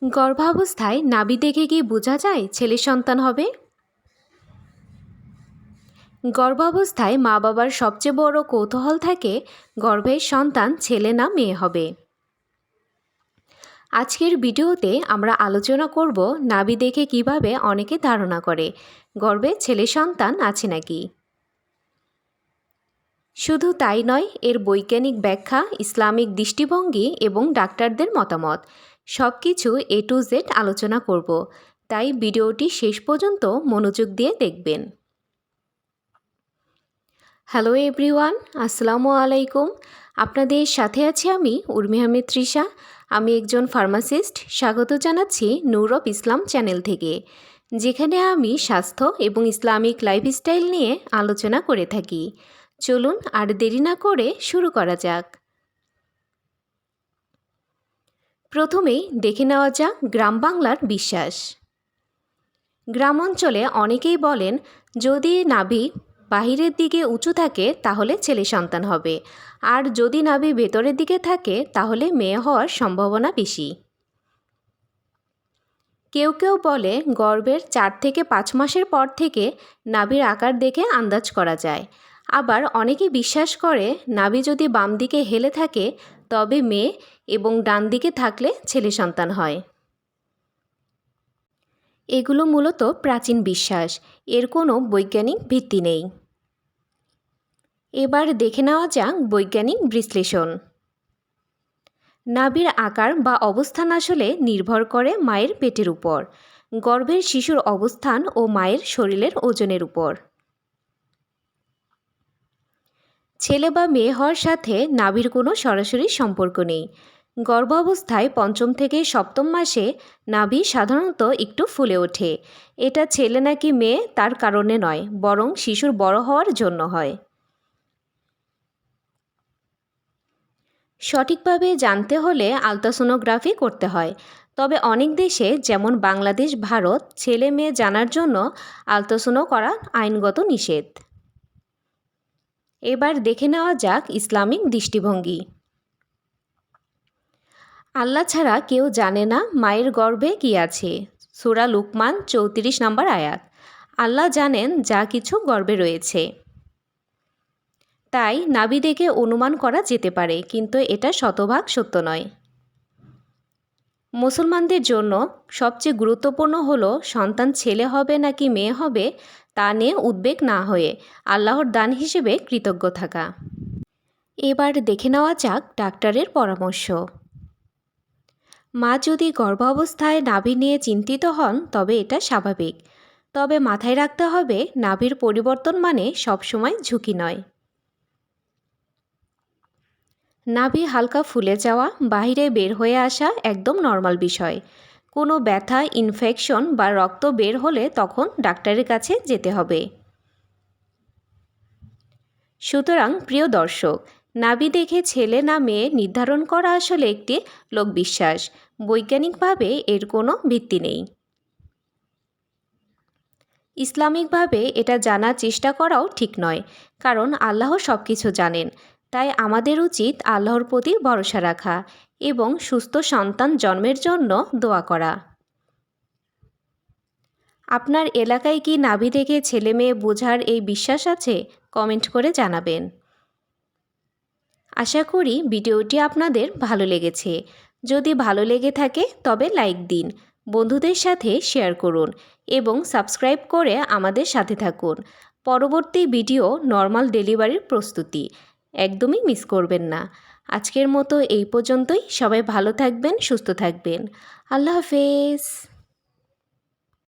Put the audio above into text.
গর্ভাবস্থায় নাভি দেখে কি বোঝা যায় ছেলে সন্তান হবে? গর্ভাবস্থায় মা বাবার সবচেয়ে বড় কৌতূহল থাকে গর্ভের সন্তান ছেলে না মেয়ে হবে। আজকের ভিডিওতে আমরা আলোচনা করব নাভি দেখে কিভাবে অনেকে ধারণা করে গর্ভে ছেলে সন্তান আছে নাকি। শুধু তাই নয়, এর বৈজ্ঞানিক ব্যাখ্যা, ইসলামিক দৃষ্টিভঙ্গি এবং ডাক্তারদের মতামত সব কিছু A to Z আলোচনা করব। তাই ভিডিওটি শেষ পর্যন্ত মনোযোগ দিয়ে দেখবেন। হ্যালো এভরিওয়ান, আসসালামু আলাইকুম। আপনাদের সাথে আছি আমি উর্মি আহমেদ তৃষা। আমি একজন ফার্মাসিস্ট। স্বাগত জানাচ্ছি নূর অফ ইসলাম চ্যানেল থেকে, যেখানে আমি স্বাস্থ্য এবং ইসলামিক লাইফস্টাইল নিয়ে আলোচনা করে থাকি। চলুন আর দেরি না করে শুরু করা যাক। প্রথমেই দেখে নেওয়া যাক গ্রাম বাংলার বিশ্বাস। গ্রাম অঞ্চলে অনেকেই বলেন যদি নাভি বাহিরের দিকে উঁচু থাকে তাহলে ছেলে সন্তান হবে, আর যদি নাভি ভেতরের দিকে থাকে তাহলে মেয়ে হওয়ার সম্ভাবনা বেশি। কেউ কেউ বলে গর্ভের 4 থেকে 5 মাসের পর থেকে নাভির আকার দেখে আন্দাজ করা যায়। আবার অনেকে বিশ্বাস করে নাভি যদি বাম দিকে হেলে থাকে তবে মেয়ে এবং ডান দিকে থাকলে ছেলে সন্তান হয়। এগুলো মূলত প্রাচীন বিশ্বাস, এর কোনো বৈজ্ঞানিক ভিত্তি নেই। এবার দেখে নেওয়া যাক বৈজ্ঞানিক বিশ্লেষণ। নাভির আকার বা অবস্থান আসলে নির্ভর করে মায়ের পেটের উপর, গর্ভের শিশুর অবস্থান ও মায়ের শরীরের ওজনের উপর। ছেলে বা মেয়ে হওয়ার সাথে নাভির কোনো সরাসরি সম্পর্ক নেই। গর্ভাবস্থায় 5ম থেকে 7ম মাসে নাভি সাধারণত একটু ফুলে ওঠে। এটা ছেলে নাকি মেয়ে তার কারণে নয়, বরং শিশুর বড় হওয়ার জন্য হয়। সঠিকভাবে জানতে হলে আলট্রাসোনোগ্রাফি করতে হয়। তবে অনেক দেশে যেমন বাংলাদেশ, ভারত ছেলে মেয়ে জানার জন্য আলট্রাসোনো করা আইনগত নিষেধ। এবার দেখে নেওয়া যাক ইসলামিক দৃষ্টিভঙ্গি। আল্লাহ ছাড়া কেউ জানে না মায়ের গর্ভে কি আছে। সূরা লুকমান 34 নম্বর আয়াত। আল্লাহ জানেন যা কিছু গর্ভে রয়েছে। তাই নাভি দেখে অনুমান করা যেতে পারে, কিন্তু এটা শতভাগ সত্য নয়। মুসলমানদের জন্য সবচেয়ে গুরুত্বপূর্ণ হলো সন্তান ছেলে হবে নাকি মেয়ে হবে তা নিয়ে উদ্বেগ না হয়ে আল্লাহর দান হিসেবে কৃতজ্ঞ থাকা। এবার দেখে নেওয়া যাক ডাক্তারের পরামর্শ। মা যদি গর্ভাবস্থায় নাভি নিয়ে চিন্তিত হন তবে এটা স্বাভাবিক। তবে মাথায় রাখতে হবে নাভির পরিবর্তন মানে সবসময় ঝুঁকি নয়। নাভি হালকা ফুলে যাওয়া, বাহিরে বের হয়ে আসা একদম নর্মাল বিষয়। কোনো ব্যথা, ইনফেকশন বা রক্ত বের হলে তখন ডাক্তারের কাছে যেতে হবে। সুতরাং প্রিয় দর্শক, নাভি দেখে ছেলে না মেয়ে নির্ধারণ করা আসলে একটি লোকবিশ্বাস। বৈজ্ঞানিকভাবে এর কোনো ভিত্তি নেই। ইসলামিকভাবে এটা জানার চেষ্টা করাও ঠিক নয়, কারণ আল্লাহ সব কিছু জানেন। তাই আমাদের উচিত আল্লাহর প্রতি ভরসা রাখা এবং সুস্থ সন্তান জন্মের জন্য দোয়া করা। আপনার এলাকায় কি নাভি দেখে ছেলে মেয়ে বোঝার এই বিশ্বাস আছে? কমেন্ট করে জানাবেন। আশা করি ভিডিওটি আপনাদের ভালো লেগেছে। যদি ভালো লেগে থাকে তবে লাইক দিন, বন্ধুদের সাথে শেয়ার করুন এবং সাবস্ক্রাইব করে আমাদের সাথে থাকুন। পরবর্তী ভিডিও নর্মাল ডেলিভারির প্রস্তুতি একদমই মিস করবেন না। আজকের মতো এই পর্যন্তই। সবাই ভালো থাকবেন, সুস্থ থাকবেন। আল্লাহ হাফেজ।